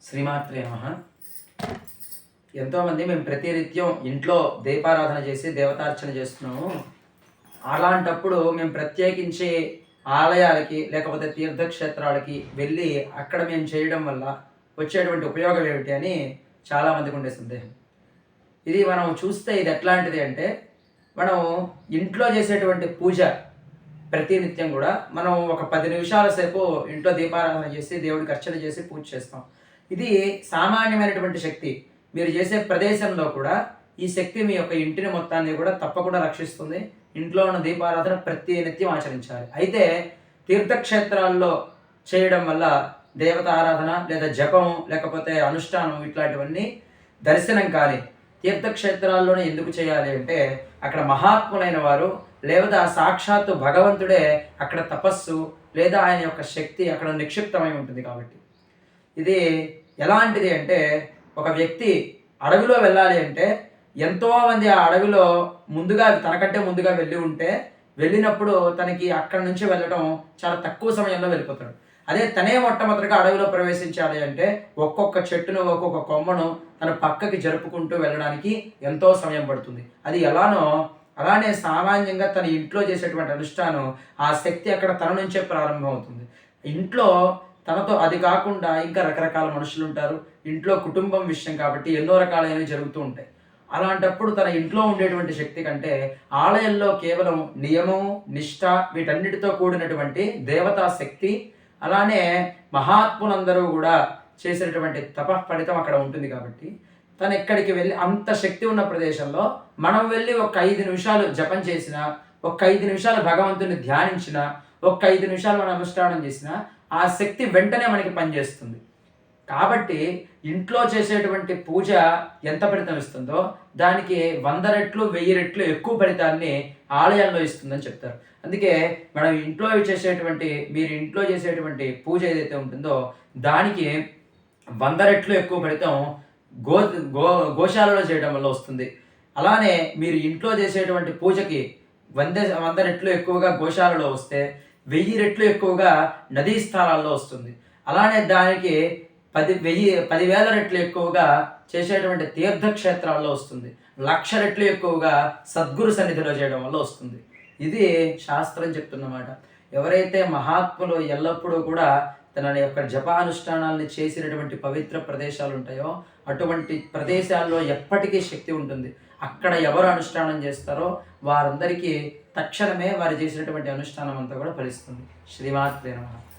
శ్రీమాత్రే నమః. ఎంతోమంది మేము ప్రతినిత్యం ఇంట్లో దీపారాధన చేసి దేవతార్చన చేస్తున్నాము. అలాంటప్పుడు మేము ప్రత్యేకించి ఆలయాలకి లేకపోతే తీర్థక్షేత్రాలకి వెళ్ళి అక్కడ మేము చేయడం వల్ల వచ్చేటువంటి ఉపయోగం ఏమిటి అని చాలామందికి ఉండే సందేహం. ఇది మనం చూస్తే ఇది ఎట్లాంటిది అంటే, మనం ఇంట్లో చేసేటువంటి పూజ ప్రతినిత్యం కూడా మనం ఒక 10 నిమిషాల సేపు ఇంట్లో దీపారాధన చేసి దేవుడికి అర్చన చేసి పూజ చేస్తాం. ఇది సామాన్యమైనటువంటి శక్తి. మీరు చేసే ప్రదేశంలో కూడా ఈ శక్తి మీ యొక్క ఇంటిని మొత్తాన్ని కూడా తప్పకుండా రక్షిస్తుంది. ఇంట్లో ఉన్న దీపారాధన ప్రతినిత్యం ఆచరించాలి. అయితే తీర్థక్షేత్రాల్లో చేయడం వల్ల దేవత ఆరాధన లేదా జపం లేకపోతే అనుష్ఠానం ఇట్లాంటివన్నీ దర్శనం కానీ తీర్థక్షేత్రాల్లోనే ఎందుకు చేయాలి అంటే, అక్కడ మహాత్ములైన వారు లేదా సాక్షాత్తు భగవంతుడే అక్కడ తపస్సు లేదా ఆయన యొక్క శక్తి అక్కడ నిక్షిప్తమై ఉంటుంది కాబట్టి. ఇది ఎలాంటిది అంటే, ఒక వ్యక్తి అడవిలో వెళ్ళాలి అంటే ఎంతోమంది ఆ అడవిలో ముందుగా తనకంటే ముందుగా వెళ్ళి ఉంటే వెళ్ళినప్పుడు తనకి అక్కడి నుంచి వెళ్ళడం చాలా తక్కువ సమయంలో వెళ్ళిపోతాడు. అదే తనే మొట్టమొదటిగా అడవిలో ప్రవేశించాలి అంటే ఒక్కొక్క చెట్టును ఒక్కొక్క కొమ్మను తన పక్కకి జరుపుకుంటూ వెళ్ళడానికి ఎంతో సమయం పడుతుంది. అది ఎలానో అలానే సామాన్యంగా తన ఇంట్లో చేసేటువంటి అనుష్ఠానం ఆ శక్తి అక్కడ తన నుంచే ప్రారంభం అవుతుంది. ఇంట్లో తనతో అది కాకుండా ఇంకా రకరకాల మనుషులు ఉంటారు. ఇంట్లో కుటుంబం విషయం కాబట్టి ఎన్నో రకాలైనవి జరుగుతూ ఉంటాయి. అలాంటప్పుడు తన ఇంట్లో ఉండేటువంటి శక్తి కంటే ఆలయంలో కేవలం నియమం నిష్ఠ వీటన్నిటితో కూడినటువంటి దేవతా శక్తి, అలానే మహాత్ములందరూ కూడా చేసినటువంటి ఫలితం అక్కడ ఉంటుంది కాబట్టి తను ఎక్కడికి వెళ్ళి అంత శక్తి ఉన్న ప్రదేశంలో మనం వెళ్ళి ఒక 5 నిమిషాలు జపం చేసిన, ఒక 5 నిమిషాలు భగవంతుని ధ్యానించిన, ఒక 5 నిమిషాలు మనం అనుష్ఠానం చేసిన ఆ శక్తి వెంటనే మనకి పనిచేస్తుంది. కాబట్టి ఇంట్లో చేసేటువంటి పూజ ఎంత ఫలితం ఇస్తుందో దానికి 100 రెట్లు 1000 రెట్లు ఎక్కువ ఫలితాన్ని ఆలయాల్లో ఇస్తుందని చెప్తారు. అందుకే మనం ఇంట్లో మీరు ఇంట్లో చేసేటువంటి పూజ ఏదైతే ఉంటుందో దానికి 100 రెట్లు ఎక్కువ ఫలితం గోశాలలో చేయడం వల్ల వస్తుంది. అలానే మీరు ఇంట్లో చేసేటువంటి పూజకి 100 రెట్లు ఎక్కువగా గోశాలలో వస్తే 1000 రెట్లు ఎక్కువగా నదీ స్థానాల్లో వస్తుంది. అలానే దానికి 10,000 రెట్లు ఎక్కువగా చేసేటువంటి తీర్థక్షేత్రాల్లో వస్తుంది. 1,00,000 రెట్లు ఎక్కువగా సద్గురు సన్నిధిలో చేయడం వల్ల వస్తుంది. ఇది శాస్త్రం చెప్తున్నమాట. ఎవరైతే మహాత్ములు ఎల్లప్పుడూ కూడా తన యొక్క జపానుష్ఠానాల్ని చేసినటువంటి పవిత్ర ప్రదేశాలు ఉంటాయో అటువంటి ప్రదేశాల్లో ఎప్పటికీ శక్తి ఉంటుంది. అక్కడ ఎవరు అనుష్ఠానం చేస్తారో వారందరికీ తక్షణమే వారు చేసినటువంటి అనుష్ఠానం అంతా కూడా ఫలిస్తుంది. శ్రీమాత్రే నమః.